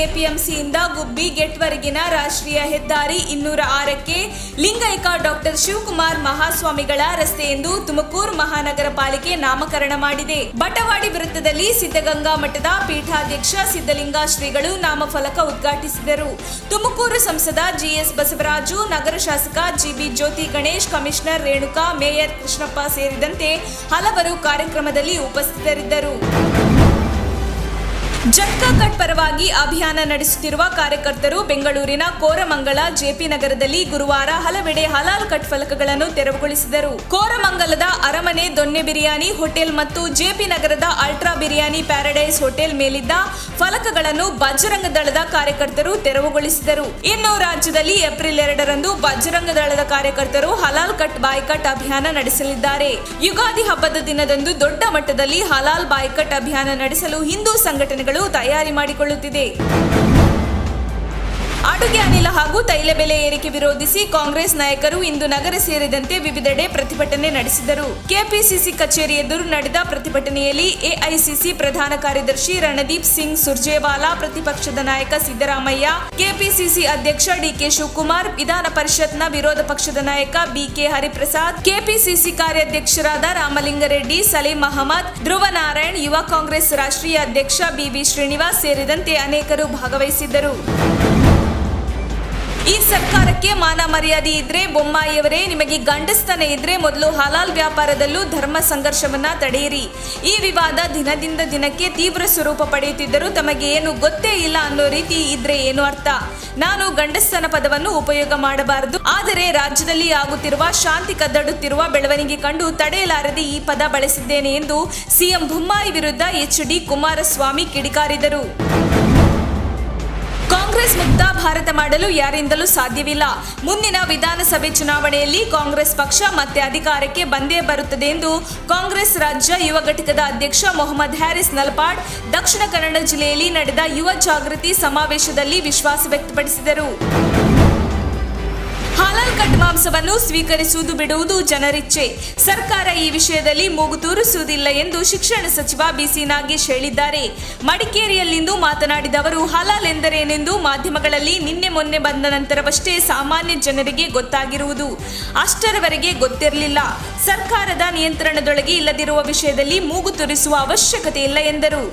ಎಪಿಎಂಸಿಯಿಂದ ಗುಬ್ಬಿ ಗೇಟ್ವರೆಗಿನ ರಾಷ್ಟ್ರೀಯ ಹೆದ್ದಾರಿ 206ಕ್ಕೆ ಲಿಂಗೈಕ ಡಾಕ್ಟರ್ ಶಿವಕುಮಾರ್ ಮಹಾಸ್ವಾಮಿಗಳ ರಸ್ತೆ ಎಂದು ತುಮಕೂರು ಮಹಾನಗರ ಪಾಲಿಕೆ ನಾಮಕರಣ ಮಾಡಿದೆ. ಬಟವಾಡಿ ವೃತ್ತದಲ್ಲಿ ಸಿದ್ಧಗಂಗಾ ಮಠದ ಪೀಠಾಧ್ಯಕ್ಷ ಸಿದ್ಧಲಿಂಗ ಶ್ರೀಗಳು ನಾಮಫಲಕ ಉದ್ಘಾಟಿಸಿದರು. ತುಮಕೂರು ಸಂಸದ ಜಿಎಸ್ ಬಸವರಾಜು, ನಗರ ಶಾಸಕ ಜಿಬಿ ಜ್ಯೋತಿ ಗಣೇಶ್, ಕಮಿಷನರ್ ರೇಣುಕಾ, ಮೇಯರ್ ಕೃಷ್ಣಪ್ಪ ಸೇರಿದಂತೆ ಹಲವರು ಕಾರ್ಯಕ್ರಮದಲ್ಲಿ ಉಪಸ್ಥಿತರಿದ್ದರು. ಜಟ್ಕಾ ಕಟ್ ಪರವಾಗಿ ಅಭಿಯಾನ ನಡೆಸುತ್ತಿರುವ ಕಾರ್ಯಕರ್ತರು ಬೆಂಗಳೂರಿನ ಕೋರಮಂಗಲ ಜೆಪಿ ನಗರದಲ್ಲಿ ಗುರುವಾರ ಹಲವೆಡೆ ಹಲಾಲ್ ಕಟ್ ಫಲಕಗಳನ್ನು ತೆರವುಗೊಳಿಸಿದರು. ಕೋರಮಂಗಲದ ಅರಮನೆ ದೊನ್ನೆ ಬಿರಿಯಾನಿ ಹೋಟೆಲ್ ಮತ್ತು ಜೆಪಿ ನಗರದ ಅಲ್ಟ್ರಾ ಬಿರಿಯಾನಿ ಪ್ಯಾರಡೈಸ್ ಹೋಟೆಲ್ ಮೇಲಿದ್ದ ಫಲಕಗಳನ್ನು ಬಜರಂಗ ದಳದ ಕಾರ್ಯಕರ್ತರು ತೆರವುಗೊಳಿಸಿದರು. ಇನ್ನು ರಾಜ್ಯದಲ್ಲಿ ಏಪ್ರಿಲ್ 2ರಂದು ಬಜರಂಗ ದಳದ ಕಾರ್ಯಕರ್ತರು ಹಲಾಲ್ ಕಟ್ ಬಾಯ್ಕಟ್ ಅಭಿಯಾನ ನಡೆಸಲಿದ್ದಾರೆ. ಯುಗಾದಿ ಹಬ್ಬದ ದಿನದಂದು ದೊಡ್ಡ ಮಟ್ಟದಲ್ಲಿ ಹಲಾಲ್ ಬಾಯ್ಕಟ್ ಅಭಿಯಾನ ನಡೆಸಲು ಹಿಂದೂ ಸಂಘಟನೆಗಳು ತಯಾರಿ ಮಾಡಿಕೊಳ್ಳುತ್ತಿದೆ. ಅಡುಗೆ ಅನಿಲ ಹಾಗೂ ತೈಲ ಬೆಲೆ ಏರಿಕೆ ವಿರೋಧಿಸಿ ಕಾಂಗ್ರೆಸ್ ನಾಯಕರು ಇಂದು ನಗರ ಸೇರಿದಂತೆ ವಿವಿಧೆಡೆ ಪ್ರತಿಭಟನೆ ನಡೆಸಿದರು. ಕೆಪಿಸಿಸಿ ಕಚೇರಿ ಎದುರು ನಡೆದ ಪ್ರತಿಭಟನೆಯಲ್ಲಿ ಎಐಸಿಸಿ ಪ್ರಧಾನ ಕಾರ್ಯದರ್ಶಿ ರಣದೀಪ್ ಸಿಂಗ್ ಸುರ್ಜೇವಾಲಾ, ಪ್ರತಿಪಕ್ಷದ ನಾಯಕ ಸಿದ್ದರಾಮಯ್ಯ, ಕೆಪಿಸಿಸಿ ಅಧ್ಯಕ್ಷ ಡಿಕೆ ಶಿವಕುಮಾರ್, ವಿಧಾನ ಪರಿಷತ್ನ ವಿರೋಧ ಪಕ್ಷದ ನಾಯಕ ಬಿಕೆ ಹರಿಪ್ರಸಾದ್, ಕೆಪಿಸಿಸಿ ಕಾರ್ಯಾಧ್ಯಕ್ಷರಾದ ರಾಮಲಿಂಗಾರೆಡ್ಡಿ, ಸಲೀಂ ಅಹಮದ್, ಧ್ರುವ ನಾರಾಯಣ್, ಯುವ ಕಾಂಗ್ರೆಸ್ ರಾಷ್ಟ್ರೀಯ ಅಧ್ಯಕ್ಷ ಬಿವಿ ಶ್ರೀನಿವಾಸ್ ಸೇರಿದಂತೆ ಅನೇಕರು ಭಾಗವಹಿಸಿದ್ದರು. ಈ ಸರ್ಕಾರಕ್ಕೆ ಮಾನ ಮರ್ಯಾದೆ ಇದ್ರೆ ಬೊಮ್ಮಾಯಿಯವರೇ, ನಿಮಗೆ ಗಂಡಸ್ತನ ಇದ್ರೆ ಮೊದಲು ಹಲಾಲ್ ವ್ಯಾಪಾರದಲ್ಲೂ ಧರ್ಮ ಸಂಘರ್ಷವನ್ನ ತಡೆಯಿರಿ. ಈ ವಿವಾದ ದಿನದಿಂದ ದಿನಕ್ಕೆ ತೀವ್ರ ಸ್ವರೂಪ ಪಡೆಯುತ್ತಿದ್ದರೂ ತಮಗೆ ಏನು ಗೊತ್ತೇ ಇಲ್ಲ ಅನ್ನೋ ರೀತಿ ಇದ್ರೆ ಏನು ಅರ್ಥ? ನಾನು ಗಂಡಸ್ತನ ಪದವನ್ನು ಉಪಯೋಗ ಮಾಡಬಾರದು, ಆದರೆ ರಾಜ್ಯದಲ್ಲಿ ಆಗುತ್ತಿರುವ ಶಾಂತಿ ಕದ್ದಡುತ್ತಿರುವ ಬೆಳವಣಿಗೆ ಕಂಡು ತಡೆಯಲಾರದೆ ಈ ಪದ ಬಳಸಿದ್ದೇನೆ ಎಂದು ಸಿಎಂ ಬೊಮ್ಮಾಯಿ ವಿರುದ್ಧ ಎಚ್.ಡಿ. ಕುಮಾರಸ್ವಾಮಿ ಕಿಡಿಕಾರಿದರು. ಕಾಂಗ್ರೆಸ್ ಮುಕ್ತ ಭಾರತ ಮಾಡಲು ಯಾರಿಂದಲೂ ಸಾಧ್ಯವಿಲ್ಲ. ಮುಂದಿನ ವಿಧಾನಸಭೆ ಚುನಾವಣೆಯಲ್ಲಿ ಕಾಂಗ್ರೆಸ್ ಪಕ್ಷ ಮತ್ತೆ ಅಧಿಕಾರಕ್ಕೆ ಬಂದೇ ಬರುತ್ತದೆ ಎಂದು ಕಾಂಗ್ರೆಸ್ ರಾಜ್ಯ ಯುವ ಘಟಕದ ಅಧ್ಯಕ್ಷ ಮೊಹಮ್ಮದ್ ಹ್ಯಾರಿಸ್ ನಲ್ಪಾಡ್ ದಕ್ಷಿಣ ಕನ್ನಡ ಜಿಲ್ಲೆಯಲ್ಲಿ ನಡೆದ ಯುವ ಜಾಗೃತಿ ಸಮಾವೇಶದಲ್ಲಿ ವಿಶ್ವಾಸ ವ್ಯಕ್ತಪಡಿಸಿದರು. ಹಲಾಲ್ ಕಟ್ ಮಾಂಸವನ್ನು ಸ್ವೀಕರಿಸುವುದು ಬಿಡುವುದು ಜನರಿಚ್ಛೆ. ಸರ್ಕಾರ ಈ ವಿಷಯದಲ್ಲಿ ಮೂಗು ತೂರಿಸುವುದಿಲ್ಲ ಎಂದು ಶಿಕ್ಷಣ ಸಚಿವ ಬಿಸಿ ನಾಗೇಶ್ ಹೇಳಿದ್ದಾರೆ. ಮಡಿಕೇರಿಯಲ್ಲಿಂದು ಮಾತನಾಡಿದ ಅವರು, ಹಲಾಲ್ ಎಂದರೇನೆಂದು ಮಾಧ್ಯಮಗಳಲ್ಲಿ ನಿನ್ನೆ ಮೊನ್ನೆ ಬಂದ ನಂತರವಷ್ಟೇ ಸಾಮಾನ್ಯ ಜನರಿಗೆ ಗೊತ್ತಾಗಿರುವುದು. ಅಷ್ಟರವರೆಗೆ ಗೊತ್ತಿರಲಿಲ್ಲ. ಸರ್ಕಾರದ ನಿಯಂತ್ರಣದೊಳಗೆ ಇಲ್ಲದಿರುವ ವಿಷಯದಲ್ಲಿ ಮೂಗು ತೂರಿಸುವ ಅವಶ್ಯಕತೆ ಇಲ್ಲ ಎಂದರು.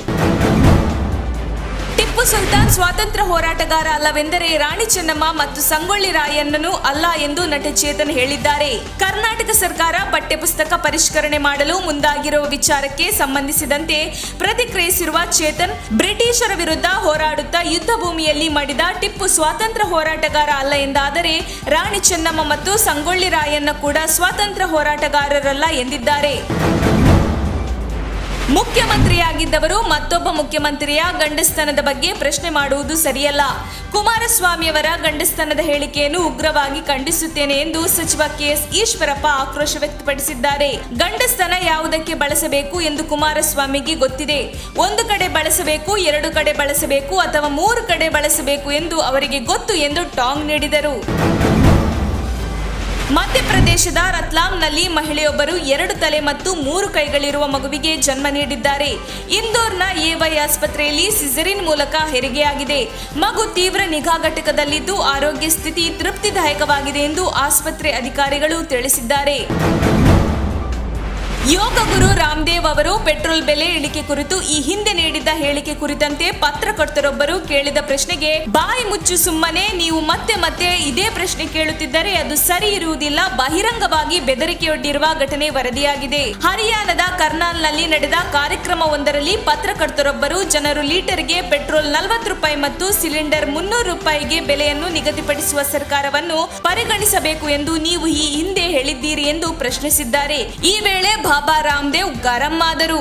ಟಿಪ್ಪು ಸುಲ್ತಾನ್ ಸ್ವಾತಂತ್ರ್ಯ ಹೋರಾಟಗಾರ ಅಲ್ಲವೆಂದರೆ ರಾಣಿ ಚೆನ್ನಮ್ಮ ಮತ್ತು ಸಂಗೊಳ್ಳಿ ರಾಯಣ್ಣನೂ ಅಲ್ಲ ಎಂದು ನಟ ಚೇತನ್ ಹೇಳಿದ್ದಾರೆ. ಕರ್ನಾಟಕ ಸರ್ಕಾರ ಪಠ್ಯಪುಸ್ತಕ ಪರಿಷ್ಕರಣೆ ಮಾಡಲು ಮುಂದಾಗಿರುವ ವಿಚಾರಕ್ಕೆ ಸಂಬಂಧಿಸಿದಂತೆ ಪ್ರತಿಕ್ರಿಯಿಸಿರುವ ಚೇತನ್, ಬ್ರಿಟಿಷರ ವಿರುದ್ಧ ಹೋರಾಡುತ್ತಾ ಯುದ್ಧ ಭೂಮಿಯಲ್ಲಿ ಮಡಿದ ಟಿಪ್ಪು ಸ್ವಾತಂತ್ರ್ಯ ಹೋರಾಟಗಾರ ಅಲ್ಲ ಎಂದಾದರೆ ರಾಣಿ ಚೆನ್ನಮ್ಮ ಮತ್ತು ಸಂಗೊಳ್ಳಿ ರಾಯಣ್ಣ ಕೂಡ ಸ್ವಾತಂತ್ರ್ಯ ಹೋರಾಟಗಾರರಲ್ಲ ಎಂದಿದ್ದಾರೆ. ಮುಖ್ಯಮಂತ್ರಿಯಾಗಿದ್ದವರು ಮತ್ತೊಬ್ಬ ಮುಖ್ಯಮಂತ್ರಿಯ ಗಂಡಸ್ತನದ ಬಗ್ಗೆ ಪ್ರಶ್ನೆ ಮಾಡುವುದು ಸರಿಯಲ್ಲ. ಕುಮಾರಸ್ವಾಮಿಯವರ ಗಂಡಸ್ತನದ ಹೇಳಿಕೆಯನ್ನು ಉಗ್ರವಾಗಿ ಖಂಡಿಸುತ್ತೇನೆ ಎಂದು ಸಚಿವ ಕೆಎಸ್ ಈಶ್ವರಪ್ಪ ಆಕ್ರೋಶ ವ್ಯಕ್ತಪಡಿಸಿದ್ದಾರೆ. ಗಂಡಸ್ತನ ಯಾವುದಕ್ಕೆ ಬಳಸಬೇಕು ಎಂದು ಕುಮಾರಸ್ವಾಮಿಗೆ ಗೊತ್ತಿದೆ. ಒಂದು ಕಡೆ ಬಳಸಬೇಕು, 2 ಕಡೆ ಬಳಸಬೇಕು ಅಥವಾ 3 ಕಡೆ ಬಳಸಬೇಕು ಎಂದು ಅವರಿಗೆ ಗೊತ್ತು ಎಂದು ಟಾಂಗ್ ನೀಡಿದರು. ಮಧ್ಯಪ್ರದೇಶದ ರತ್ಲಾಮ್ನಲ್ಲಿ ಮಹಿಳೆಯೊಬ್ಬರು 2 ತಲೆ ಮತ್ತು 3 ಕೈಗಳಿರುವ ಮಗುವಿಗೆ ಜನ್ಮ ನೀಡಿದ್ದಾರೆ. ಇಂದೋರ್ನ ಎವೈ ಆಸ್ಪತ್ರೆಯಲ್ಲಿ ಸಿಸರಿನ್ ಮೂಲಕ ಹೆರಿಗೆಯಾಗಿದೆ. ಮಗು ತೀವ್ರ ನಿಗಾ ಘಟಕದಲ್ಲಿದ್ದು ಆರೋಗ್ಯ ಸ್ಥಿತಿ ತೃಪ್ತಿದಾಯಕವಾಗಿದೆ ಎಂದು ಆಸ್ಪತ್ರೆ ಅಧಿಕಾರಿಗಳು ತಿಳಿಸಿದ್ದಾರೆ. ಯೋಗ ಗುರು ರಾಮದೇವ್ ಅವರು ಪೆಟ್ರೋಲ್ ಬೆಲೆ ಇಳಿಕೆ ಕುರಿತು ಈ ಹಿಂದೆ ನೀಡಿದ್ದ ಹೇಳಿಕೆ ಕುರಿತಂತೆ ಪತ್ರಕರ್ತರೊಬ್ಬರು ಕೇಳಿದ ಪ್ರಶ್ನೆಗೆ, ಬಾಯಿ ಮುಚ್ಚು ಸುಮ್ಮನೆ, ನೀವು ಮತ್ತೆ ಮತ್ತೆ ಇದೇ ಪ್ರಶ್ನೆ ಕೇಳುತ್ತಿದ್ದರೆ ಅದು ಸರಿ ಇರುವುದಿಲ್ಲ, ಬಹಿರಂಗವಾಗಿ ಬೆದರಿಕೆಯೊಡ್ಡಿರುವ ಘಟನೆ ವರದಿಯಾಗಿದೆ. ಹರಿಯಾಣದ ಕರ್ನಾಲ್ನಲ್ಲಿ ನಡೆದ ಕಾರ್ಯಕ್ರಮವೊಂದರಲ್ಲಿ ಪತ್ರಕರ್ತರೊಬ್ಬರು ಜನರು ಲೀಟರ್ಗೆ ಪೆಟ್ರೋಲ್ 40 ರೂಪಾಯಿ ಮತ್ತು ಸಿಲಿಂಡರ್ 300 ರೂಪಾಯಿಗೆ ಬೆಲೆಯನ್ನು ನಿಗದಿಪಡಿಸುವ ಸರ್ಕಾರವನ್ನು ಪರಿಗಣಿಸಬೇಕು ಎಂದು ನೀವು ಈ ಹಿಂದೆ ಹೇಳಿದ್ದೀರಿ ಎಂದು ಪ್ರಶ್ನಿಸಿದ್ದಾರೆ. ಈ ವೇಳೆ ಬಾಬಾ ರಾಮದೇವ್ ಗರಂ ಆದರು.